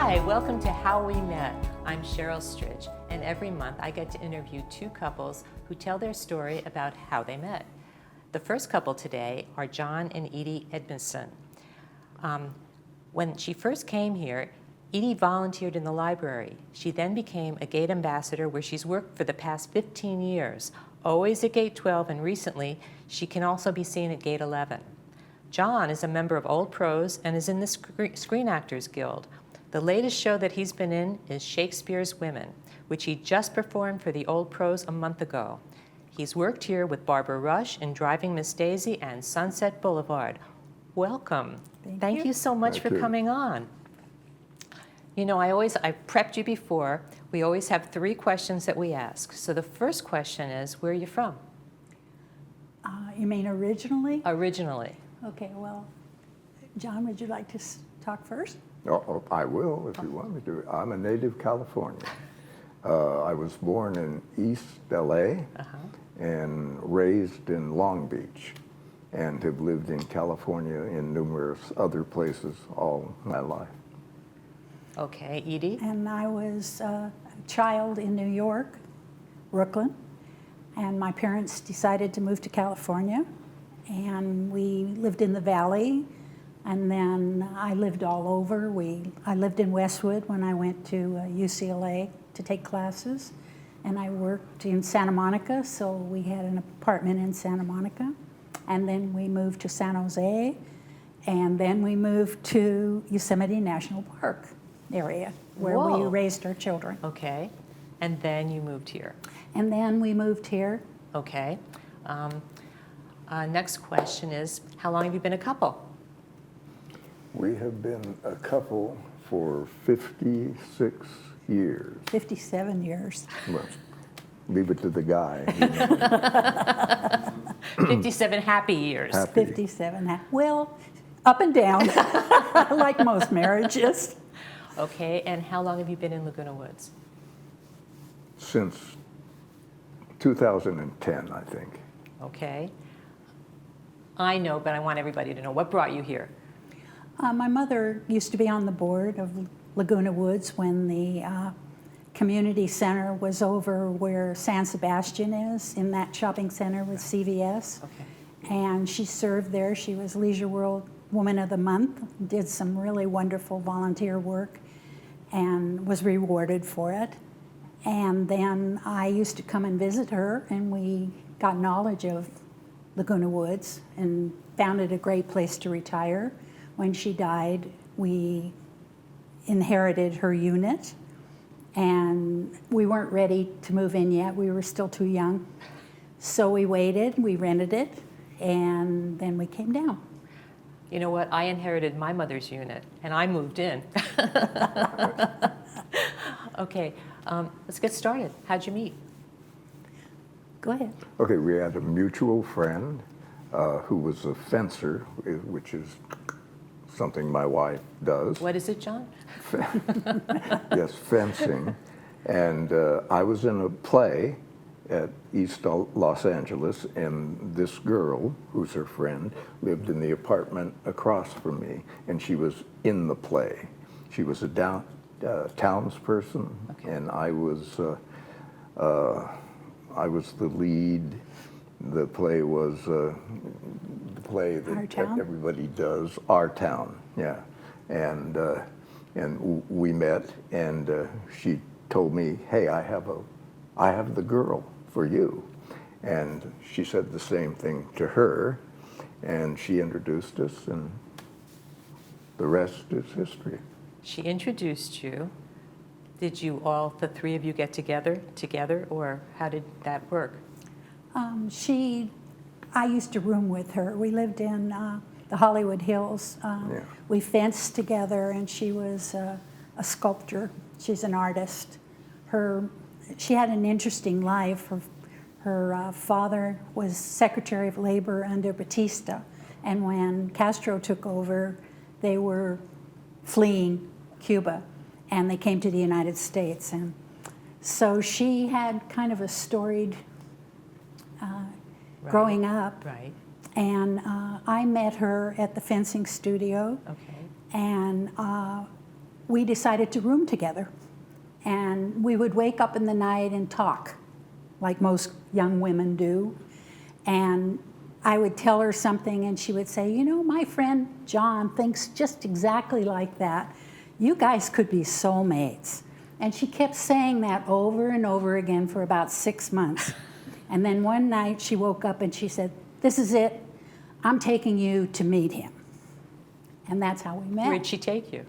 Hi, welcome to How We Met. I'm Sheryl Strich, and every month I get to interview two couples who tell their story about how they met. The first couple today are John and Edie Edmiston. When she first came here, Edie volunteered in the library. She then became a gate ambassador where she's worked for the past 15 years, always at gate 12, and recently she can also be seen at gate 11. John is a member of Old Pros and is in the Screen Actors Guild. The latest show that he's been in is Shakespeare's Women, which he just performed for the Old Pros a month ago. He's worked here with Barbara Rush in Driving Miss Daisy and Sunset Boulevard. Welcome. Thank you so much for coming on. You know, I prepped you before. We always have 3 questions that we ask. So the first question is, where are you from? You mean originally? Originally. Okay, well, John, would you like to talk first? Oh, I will if you want me to. I'm a native Californian. I was born in East LA and raised in Long Beach, and have lived in California in numerous other places all my life. Okay, Edie? And I was a child in New York, Brooklyn, and my parents decided to move to California, and we lived in the Valley. And then I lived all over. I lived in Westwood when I went to UCLA to take classes. And I worked in Santa Monica, so we had an apartment in Santa Monica. And then we moved to San Jose. And then we moved to Yosemite National Park area, where we raised our children. Okay. And then you moved here. And then we moved here. Okay. Next question is, how long have you been a couple? We have been a couple for 56 years. 57 years. Well, leave it to the guy. 57 happy years. Happy. 57. Well, up and down, like most marriages. Okay, and how long have you been in Laguna Woods? Since 2010, I think. Okay. I know, but I want everybody to know. What brought you here? My mother used to be on the board of Laguna Woods when the community center was over where San Sebastian is, in that shopping center with CVS. Okay. And she served there. She was Leisure World Woman of the Month, did some really wonderful volunteer work, and was rewarded for it. And then I used to come and visit her, and we got knowledge of Laguna Woods and found it a great place to retire. When she died, we inherited her unit, and we weren't ready to move in yet. We were still too young. So we waited, we rented it, and then we came down. You know what? I inherited my mother's unit, and I moved in. Okay, let's get started. How'd you meet? Go ahead. Okay, we had a mutual friend who was a fencer, which is something my wife does. What is it, John? Yes, fencing. And I was in a play at East Los Angeles, and this girl, who's her friend, lived in the apartment across from me, and she was in the play. She was a townsperson, Okay. and I was the lead. The play was the play that Our Town? everybody does, Our Town, yeah. And we met, and she told me, "Hey, I have the girl for you." And she said the same thing to her, and she introduced us, and the rest is history. She introduced you. Did you all, the 3 of you, get together, or how did that work? I used to room with her. We lived in the Hollywood Hills. Yeah. We fenced together, and she was a sculptor. She's an artist. She had an interesting life. Her father was Secretary of Labor under Batista, and when Castro took over, they were fleeing Cuba, and they came to the United States. And so she had kind of a storied growing up. Right. And I met her at the fencing studio. Okay. And we decided to room together. And we would wake up in the night and talk, like most young women do. And I would tell her something and she would say, you know, my friend John thinks just exactly like that. You guys could be soulmates. And she kept saying that over and over again for about 6 months. And then one night she woke up and she said, this is it. I'm taking you to meet him. And that's how we met. Where'd she take you?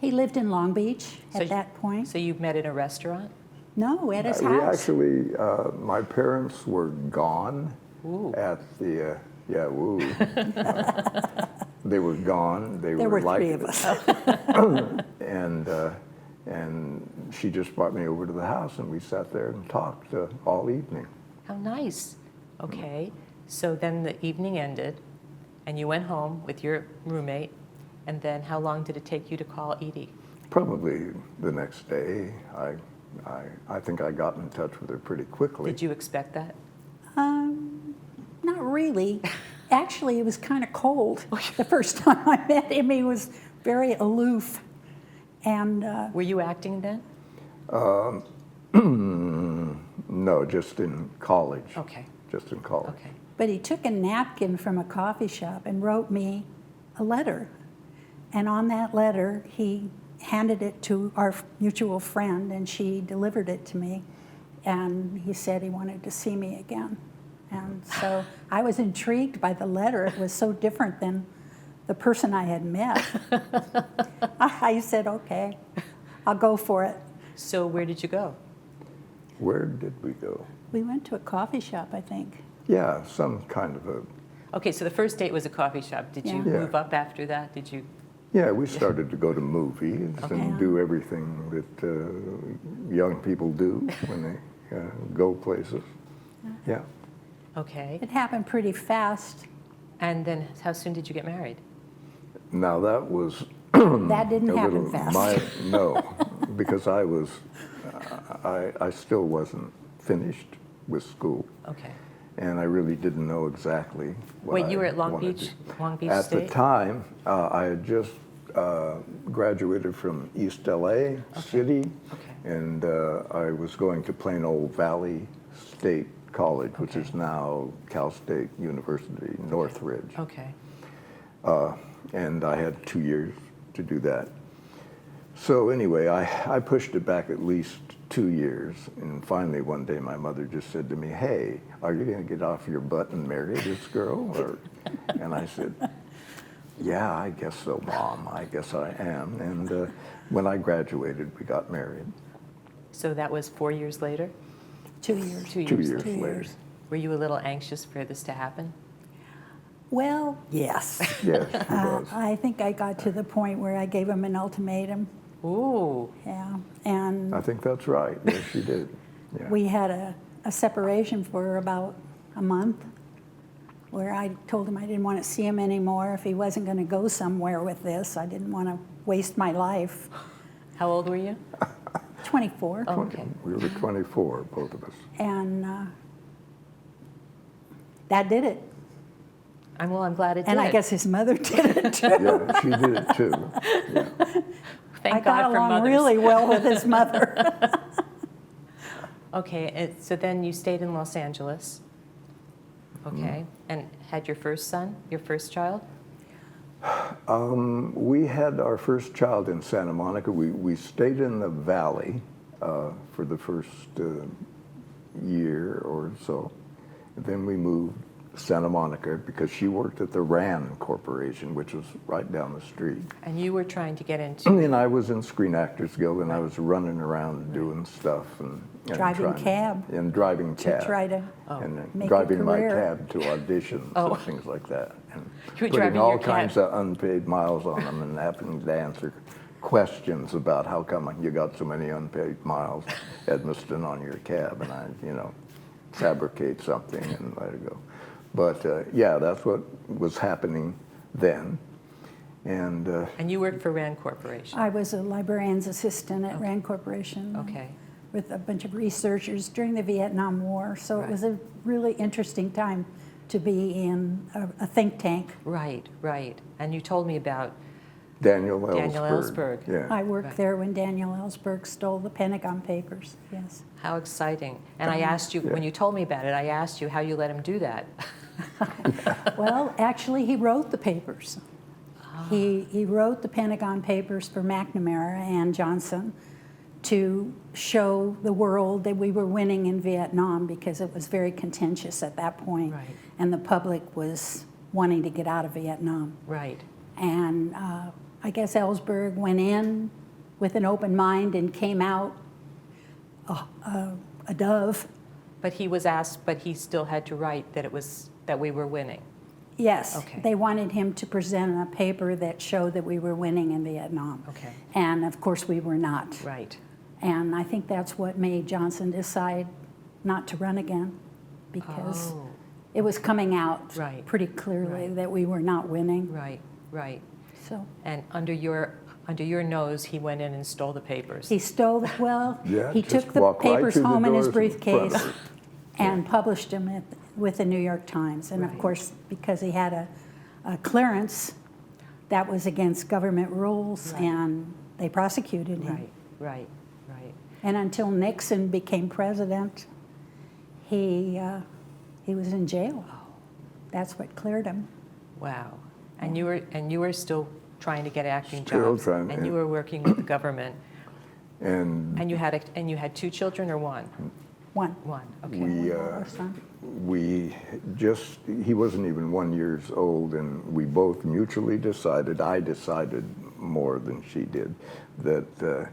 He lived in Long Beach at So- that point. So you met in a restaurant? No, at his We house. actually, my parents were gone Ooh. at the, yeah, woo. They were gone. They There were like, 3 of us. and she just brought me over to the house, and we sat there and talked all evening. How nice. Okay. So then the evening ended, and you went home with your roommate, and then how long did it take you to call Edie? Probably the next day, I think I got in touch with her pretty quickly. Did you expect that? Not really. Actually, it was kind of cold the first time I met him. He was very aloof. And Were you acting then? No, just in college. Okay. Just in college. Okay. but he took a napkin from a coffee shop and wrote me a letter. And on that letter, he handed it to our mutual friend, and she delivered it to me. And he said he wanted to see me again. And so I was intrigued by the letter. It was so different than the person I had met. I said, okay, I'll go for it. So where did you go? Where did we go? We went to a coffee shop, I think. Yeah, some kind of a, Okay, so the first date was a coffee shop. Did you Yeah. Yeah. move up after that? Did you? yeah, we started to go to movies Okay. and do everything that young people do when they go places. Yeah. Okay. It happened pretty fast. And then how soon did you get married? Now that was That didn't a happen little, fast. no, because I was, I still wasn't finished with school, Okay. and I really didn't know exactly what Wait, I you were at Long wanted Beach, to. Long Beach At State? the time, I had just graduated from East LA City, Okay. and I was going to Plano Valley State College, which is Okay. now Cal State University, Northridge. Okay. And I had 2 years to do that. So anyway, I pushed it back at least 2 years, and finally one day my mother just said to me, "Hey, are you going to get off your butt and marry this girl?" And I said, "Yeah, I guess so, Mom. I guess I am." And when I graduated, we got married. So that was 4 years later? 2 years. 2 years. 2 years 2 later. years. Were you a little anxious for this to happen? Well, yes. Yes, she was. I think I got to the point where I gave him an ultimatum. Ooh. Yeah. And I think that's right. Yes, she did. Yeah. we had a separation for about a month where I told him I didn't want to see him anymore. If he wasn't going to go somewhere with this, I didn't want to waste my life. How old were you? 24. Oh, okay. We were 24, both of us. And that did it. I'm glad it did. And I guess his mother did it too. Yeah, she did it too. Yeah. Thank I God got for along mothers. really well with his mother. Okay, so then you stayed in Los Angeles. Okay, and had your first son, your first child? We had our first child in Santa Monica. We stayed in the valley for the first year or so. And then we moved to Santa Monica because she worked at the RAND Corporation, which was right down the street. And you were trying to get into, And I was in Screen Actors Guild, and I was running around doing stuff and Driving trying- cab. and driving To cab. try to And make a driving my career. cab to auditions Oh. and things like that. And You were putting driving all your cab. kinds of unpaid miles on them and having to answer questions about how come you got so many unpaid miles, Edmiston, on your cab, and I, fabricate something and let it go. But yeah, that's what was happening then. And and you worked for RAND Corporation. I was a librarian's assistant at RAND Corporation. Okay. With a bunch of researchers during the Vietnam War. So it was a really interesting time to be in a think tank. Right, right. And you told me about Daniel Ellsberg. Daniel Ellsberg. Yeah. I worked Right. there when Daniel Ellsberg stole the Pentagon Papers, yes. How exciting. And I asked you, when you told me about it, I asked you how you let him do that. Well, actually, he wrote the papers. He wrote the Pentagon Papers for McNamara and Johnson to show the world that we were winning in Vietnam, because it was very contentious at that point, Right. and the public was wanting to get out of Vietnam. Right. And I guess Ellsberg went in with an open mind and came out a dove. But he was asked, but he still had to write that we were winning. Yes, Okay. they wanted him to present a paper that showed that we were winning in Vietnam. Okay. And of course we were not. Right. And I think that's what made Johnson decide not to run again, because Oh. it was coming out Right. pretty clearly Right. that we were not winning. Right. Right. So And under your nose, he went in and stole the papers. he stole, Yeah, he just took the walk right papers through the home in his doors in front briefcase of it. and published them with the New York Times. And of Right. course, because he had a clearance, that was against government rules, Right. and they prosecuted him. Right. Right. Right. And until Nixon became president, he was in jail. That's what cleared him. Wow. And you were still trying to get acting Still jobs. trying, And you yeah. were working with the government. And And you had 2 children or one? One. One. Okay. we, Our son. he wasn't even 1 year old, and we both mutually decided, I decided more than she did, that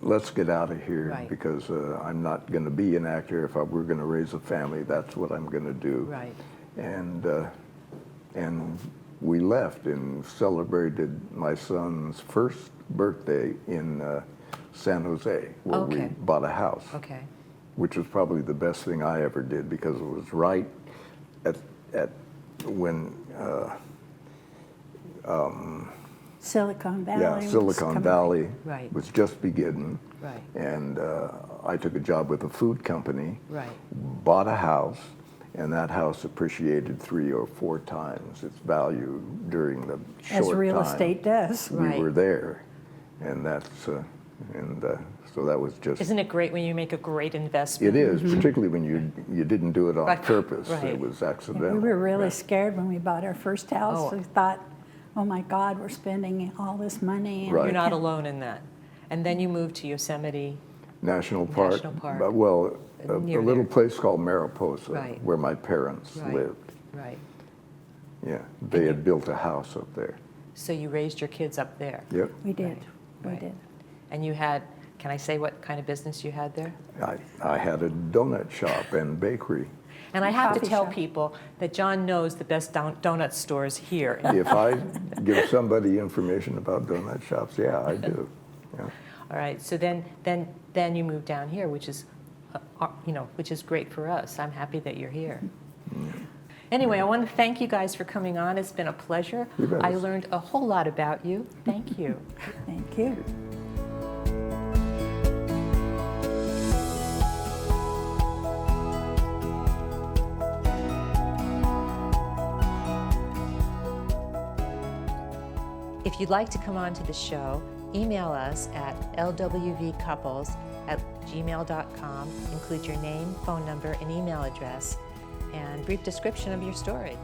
let's get out of here, Right. because I'm not going to be an actor. If we're going to raise a family, that's what I'm going to do. Right. And we left and celebrated my son's first birthday in San Jose, where we Okay. bought a house, Okay. which was probably the best thing I ever did, because it was right at when Silicon Valley. was Silicon coming. Valley Right. was just beginning, Right. and I took a job with a food company, Right. bought a house, and that house appreciated 3 or 4 times its value during the short As real time estate does. Right. we were there, and so that was just. Isn't it great when you make a great investment? It is, particularly when you didn't do it on Right. purpose. Right. It was Yeah, accidental. we were really scared when we bought our first house. Oh. We thought, oh my God, we're spending all this money. And Right. You're we not can't- alone in that. And then you moved to Yosemite. National Park. National Park. But, well, a Near little there. place called Mariposa, Right. where my parents Right. lived. Right. Yeah, they had built a house up there. So you raised your kids up there. Yep. We did, Right. we Right. did. And you had, can I say what kind of business you had there? I had a donut shop and bakery. And I have to Coffee tell shop. people that John knows the best donut stores here. If I give somebody information about donut shops, yeah, I do. Yeah. All right, so then you moved down here, which is, which is great for us. I'm happy that you're here. Anyway, I want to thank you guys for coming on. It's been a pleasure. You bet. I learned a whole lot about you. Thank you. Thank you. If you'd like to come on to the show, email us at lwvcouples@gmail.com. Include your name, phone number, and email address, and brief description of your story.